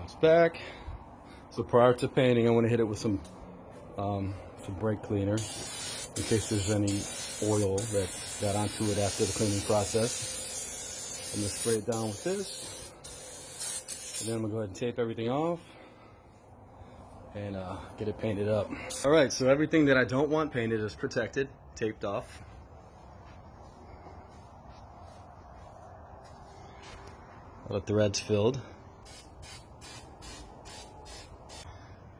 It's back. So prior to painting, I want to hit it with some brake cleaner in case there's any oil that got onto it after the cleaning process. I'm going to spray it down with this, and then I'm going to go ahead and tape everything off and get it painted up. All right, so everything that I don't want painted is protected, taped off. All the threads filled.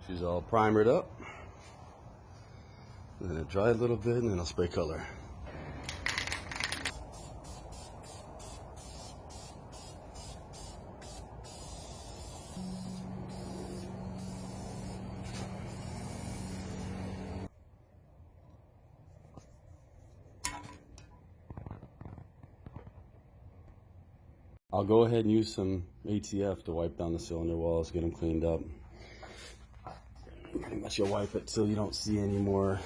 She's all primered up. I'm gonna dry a little bit and then I'll spray color. I'll go ahead and use some ATF to wipe down the cylinder walls, get them cleaned up. Pretty much you'll wipe it so you don't see any more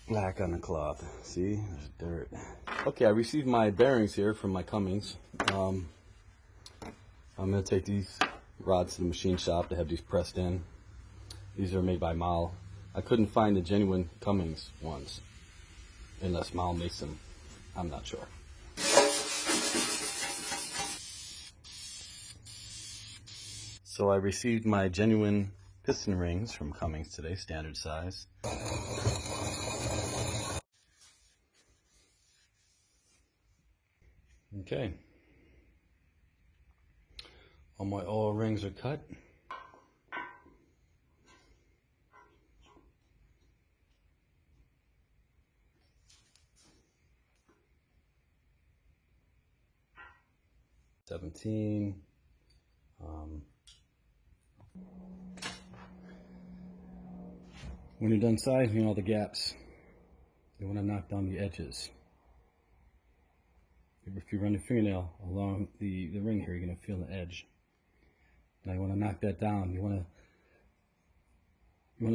black on the cloth. See, there's dirt. Okay, I received my bearings here from my Cummins. I'm gonna take these rods to the machine shop to have these pressed in. These are made by Mal. I couldn't find the genuine Cummins ones, unless Mal makes them. I'm not sure. So I received my genuine piston rings from Cummins today, standard size. Okay. All my oil rings are cut. When you're done sizing all the gaps, you want to knock down the edges. If you run your fingernail along the ring here, you're going to feel the edge. Now you want to knock that down. You want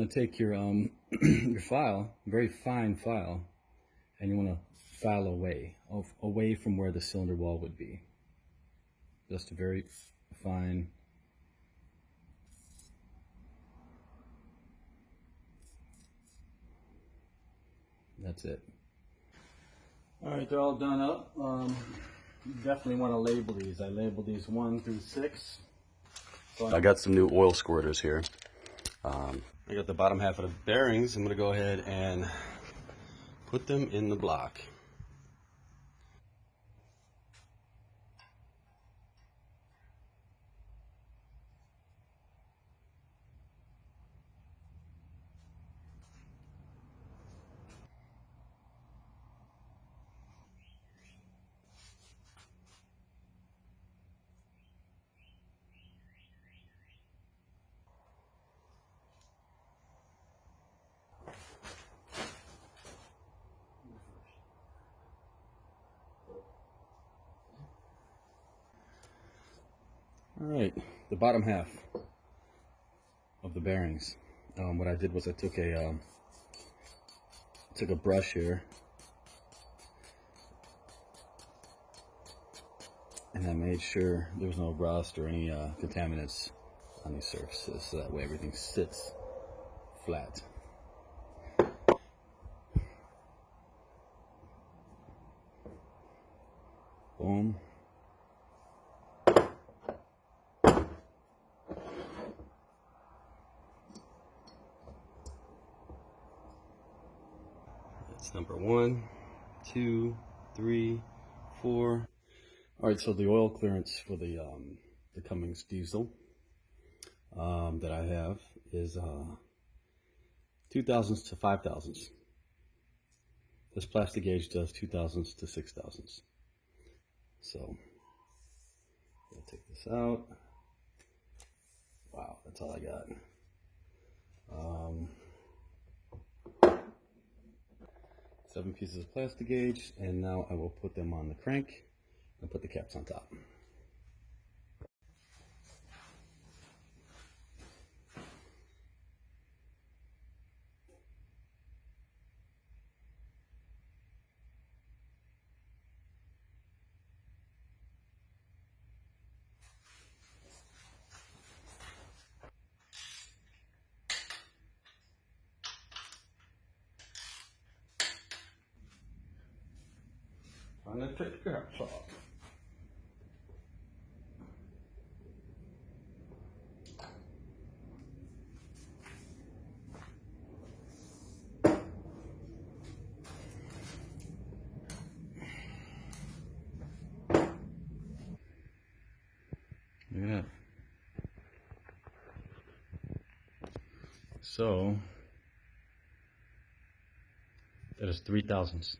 to take your your file, very fine file, and you want to file away from where the cylinder wall would be. Just a very fine. That's it. All right, they're all done up. You definitely want to label these. I labeled these 1 through 6. So I got some new oil squirters here. I got the bottom half of the bearings. I'm going to go ahead and put them in the block. All right, the bottom half of the bearings. What I did was I took a brush here, and I made sure there was no rust or any contaminants on these surfaces, so that way everything sits flat. Boom. That's number 1, 2, 3, 4. All right, so the oil clearance for the Cummins diesel that I have is 2,000s to 5,000s. This plastic gauge does 2,000s to 6,000s. So I'll take this out. Wow, that's all I got. 7 pieces of plastic gauge, and now I will put them on the crank and put the caps on top. Untitled Chapter. Look at that. So that is 3 thousandths.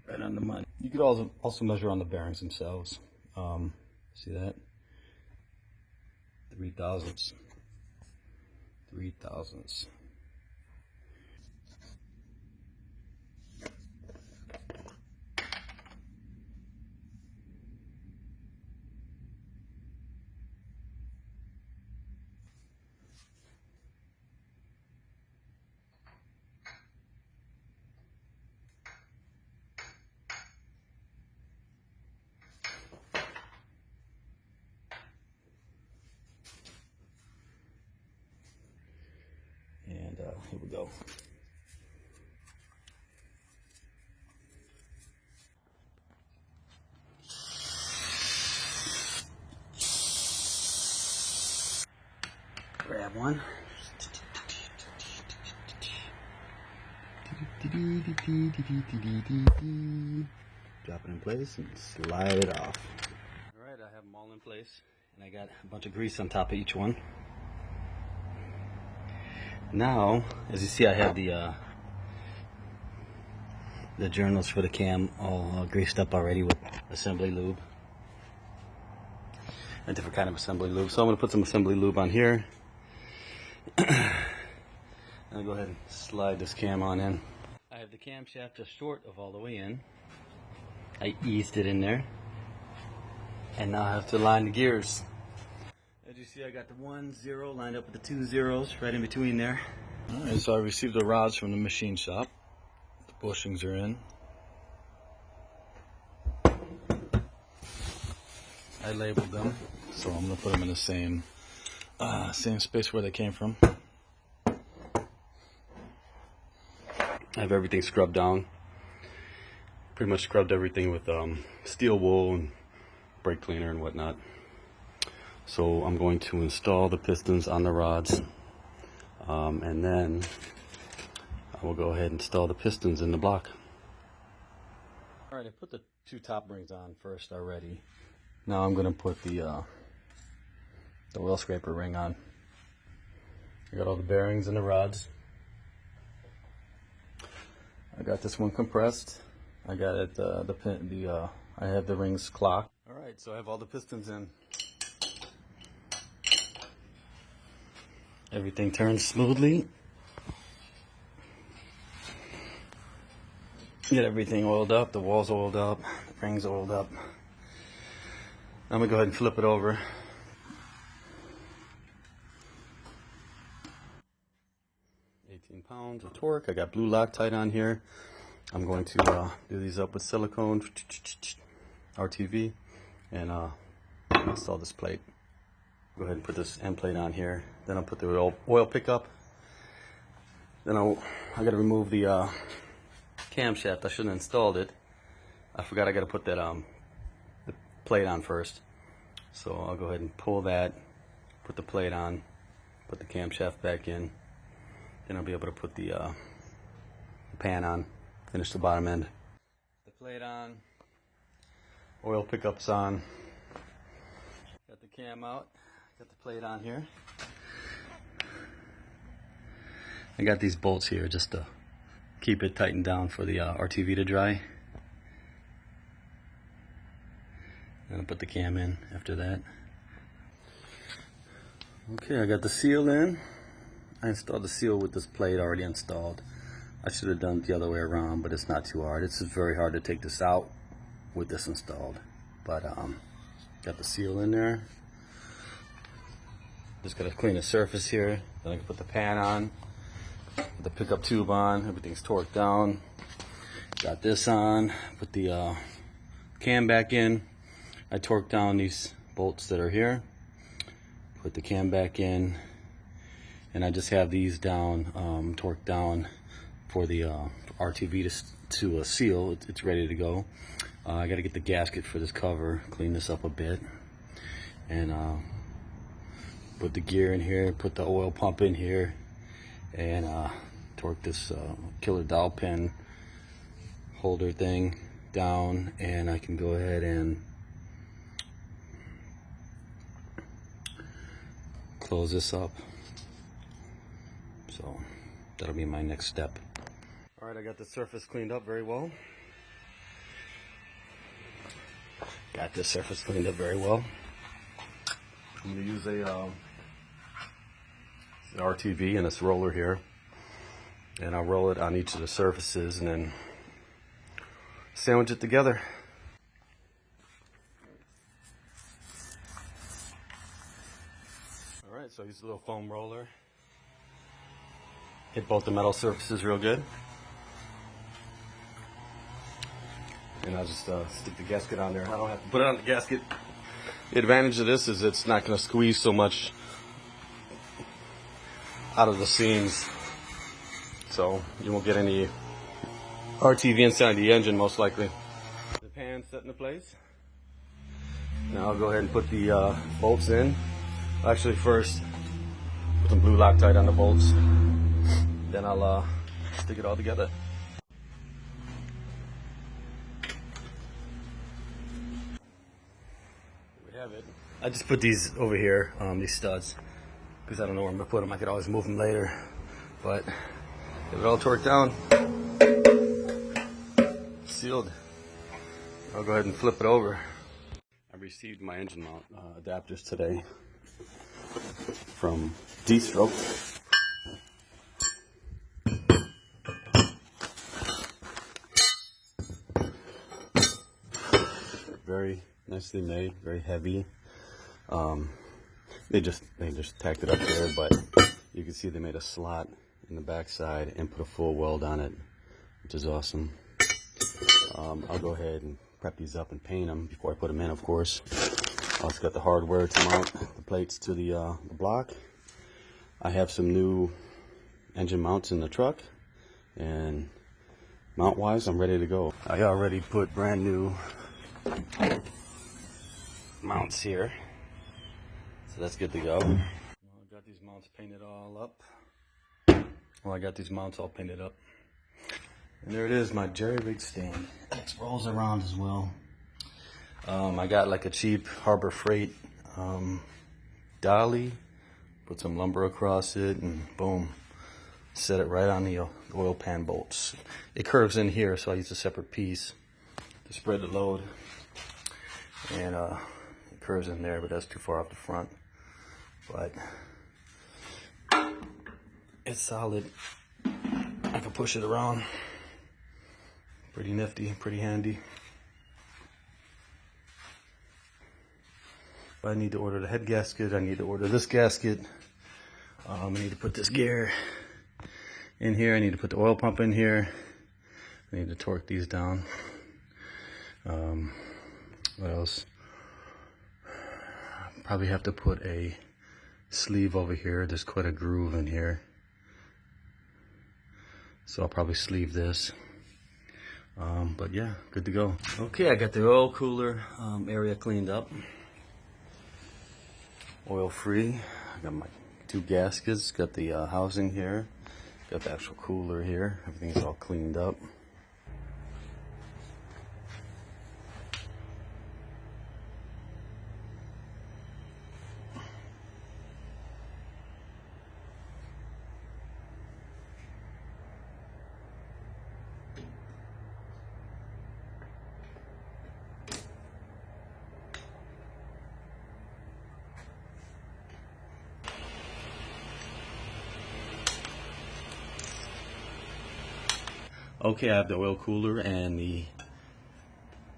Right on the money. You could also measure on the bearings themselves. See that? 3 thousandths. 3 thousandths. And here we go. Grab one. Drop it in place and slide it off. Alright, I have them all in place, and I got a bunch of grease on top of each one. Now, as you see, I have the journals for the cam all greased up already with assembly lube. A different kind of assembly lube. So I'm going to put some assembly lube on here. I'll go ahead and slide this cam on in. I have the camshaft just short of all the way in. I eased it in there. And now I have to line the gears. As you see, I got the 1 0 lined up with the 2 zeros right in between there. Alright, so I received the rods from the machine shop. The bushings are in. I labeled them, so I'm going to put them in the same space where they came from. I have everything scrubbed down. Pretty much scrubbed everything with steel wool and brake cleaner and whatnot. So I'm going to install the pistons on the rods, and then I will go ahead and install the pistons in the block. Alright, I put the 2 top rings on first already. Now I'm going to put the oil scraper ring on. I got all the bearings and the rods. I got this one compressed. I got it. I have the rings clocked. All right, so I have all the pistons in. Everything turns smoothly. Get everything oiled up. The walls oiled up. The rings oiled up. I'm gonna go ahead and flip it over. £18 of torque. I got blue Loctite on here. I'm going to do these up with silicone RTV and install this plate. Go ahead and put this end plate on here. Then I'll put the oil pickup. Then I got to remove the camshaft. I shouldn't have installed it. I forgot I got to put that the plate on first. So I'll go ahead and pull that, put the plate on, put the camshaft back in. Then I'll be able to put the pan on, finish the bottom end. The plate on, oil pickups on. Got the cam out, got the plate on here. I got these bolts here just to keep it tightened down for the RTV to dry. And I'll put the cam in after that. Okay, I got the seal in. I installed the seal with this plate already installed. I should have done it the other way around, but it's not too hard. It's just very hard to take this out with this installed. But got the seal in there. Just gotta clean the surface here. Then I can put the pan on, put the pickup tube on. Everything's torqued down. Got this on. Put the cam back in. I torqued down these bolts that are here. Put the cam back in. And I just have these down, torqued down for the RTV to seal. It's ready to go. I got to get the gasket for this cover, clean this up a bit, and put the gear in here, put the oil pump in here, and torque this killer dowel pin holder thing down, and I can go ahead and close this up. So that'll be my next step. All right, I got the surface cleaned up very well. I'm going to use a an RTV and this roller here, and I'll roll it on each of the surfaces and then sandwich it together. All right, so I use a little foam roller. Hit both the metal surfaces real good. And I'll just stick the gasket on there. I don't have to put it on the gasket. The advantage of this is it's not going to squeeze so much out of the seams, so you won't get any RTV inside the engine most likely. The pan's set into place. Now I'll go ahead and put the bolts in. Actually, first put some blue Loctite on the bolts, then I'll stick it all together. Have it. I just put these over here, these studs, because I don't know where I'm gonna put them. I could always move them later, but get it all torqued down, sealed. I'll go ahead and flip it over. I received my engine mount adapters today from D-Stroke. Very nicely made, very heavy. They just tacked it up there, but you can see they made a slot in the backside and put a full weld on it, which is awesome. I'll go ahead and prep these up and paint them before I put them in, of course. I also got the hardware to mount the plates to the block. I have some new engine mounts in the truck, and mount wise I'm ready to go. I already put brand new mounts here, so that's good to go. Well, I got these mounts painted all up. Well, I got these mounts all painted up, and there it is, my jerry rig stand. It rolls around as well. I got like a cheap Harbor Freight dolly, put some lumber across it, and boom, set it right on the oil pan bolts. It curves in here, so I use a separate piece to spread the load. And it curves in there, but that's too far off the front. But it's solid. I can push it around. Pretty nifty, pretty handy. If I need to order the head gasket, I need to order this gasket. I need to put this gear in here. I need to put the oil pump in here. I need to torque these down. What else? Probably have to put a sleeve over here. There's quite a groove in here, so I'll probably sleeve this. But yeah, good to go. Okay, I got the oil cooler area cleaned up. Oil free. I got my 2 gaskets, got the housing here, got the actual cooler here. Everything's all cleaned up. Okay, I have the oil cooler and the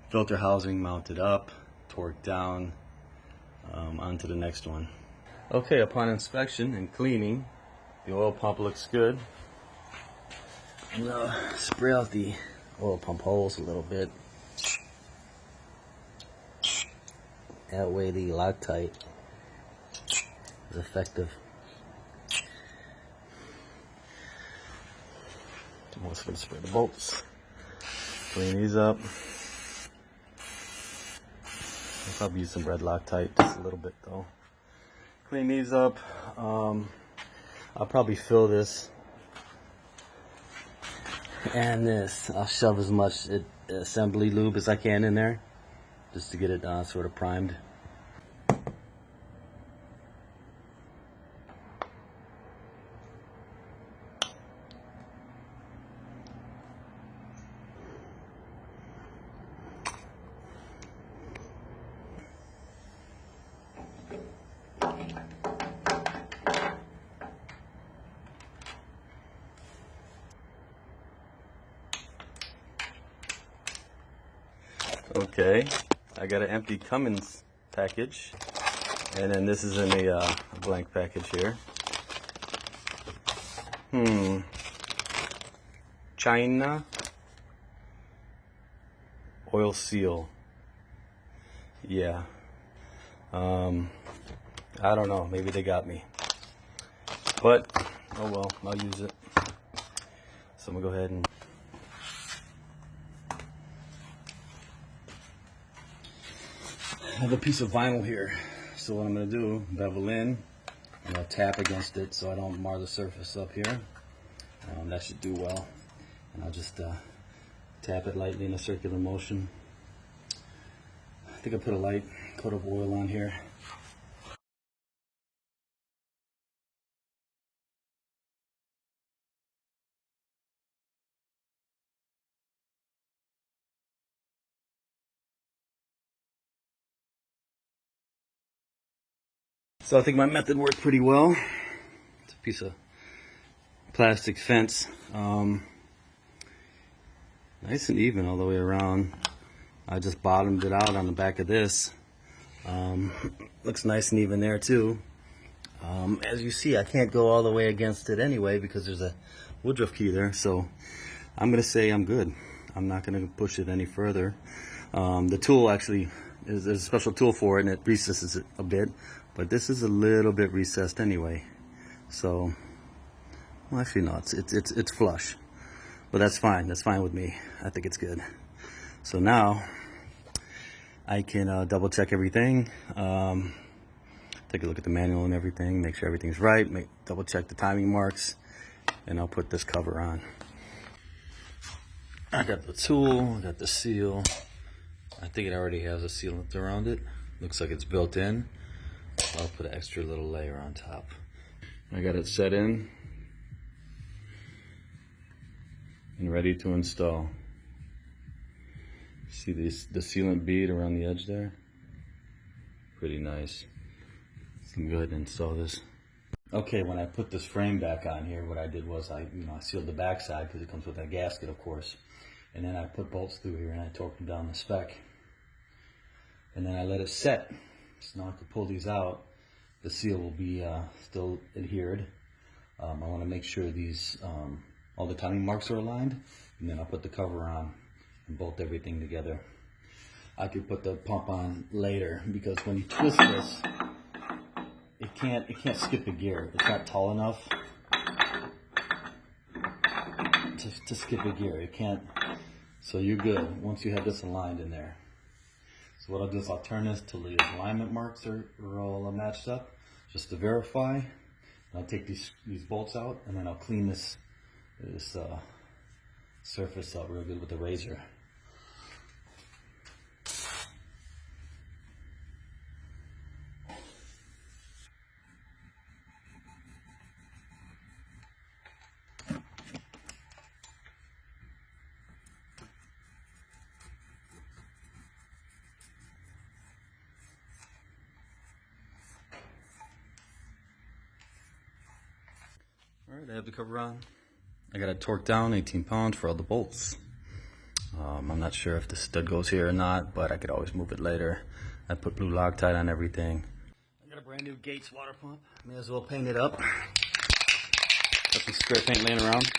filter housing mounted up, torqued down. On to the next one. Okay, upon inspection and cleaning, the oil pump looks good. I'm gonna spray out the oil pump holes a little bit. That way the Loctite is effective. was going to spray the bolts. Clean these up. I'll probably use some red Loctite, just a little bit though. Clean these up. I'll probably fill this and this. I'll shove as much assembly lube as I can in there, just to get it sort of primed. Okay, I got an empty Cummins package, and then this is in a blank package here. China oil seal. Yeah. I don't know, maybe they got me, but oh well, I'll use it. So I'm gonna go ahead and I have a piece of vinyl here, so what I'm going to do, bevel in, and I'll tap against it so I don't mar the surface up here. That should do well. And I'll just tap it lightly in a circular motion. I think I put a light coat of oil on here. So I think my method worked pretty well. It's a piece of plastic fence. Nice and even all the way around. I just bottomed it out on the back of this. Looks nice and even there too. As you see, I can't go all the way against it anyway because there's a woodruff key there. So I'm going to say I'm good. I'm not going to push it any further. The tool actually, there's a special tool for it and it recesses it a bit. But this is a little bit recessed anyway, so well, actually no, it's flush, but that's fine. That's fine with me. I think it's good. So now I can double check everything, take a look at the manual and everything, make sure everything's right, double check the timing marks, and I'll put this cover on. I got the tool, I got the seal. I think it already has a sealant around it. Looks like it's built in. I'll put an extra little layer on top. I got it set in and ready to install. See the sealant bead around the edge there? Pretty nice. So I'm going to go ahead and install this. Okay, when I put this frame back on here, what I did was I sealed the back side because it comes with that gasket, of course. And then I put bolts through here and I torqued them down the spec. And then I let it set. So now I can pull these out. The seal will be still adhered. I want to make sure these all the timing marks are aligned, and then I'll put the cover on and bolt everything together. I could put the pump on later because when you twist this, it can't skip a gear. It's not tall enough to skip a gear. It can't. So you're good once you have this aligned in there. So what I'll do is I'll turn this till the alignment marks are all matched up, just to verify. I'll take these bolts out and then I'll clean this surface up real good with the razor. Alright, I have the cover on. I got it torqued down, 18 pounds for all the bolts. I'm not sure if the stud goes here or not, but I could always move it later. I put blue Loctite on everything. I got a brand new Gates water pump. May as well paint it up. Got some spare paint laying around.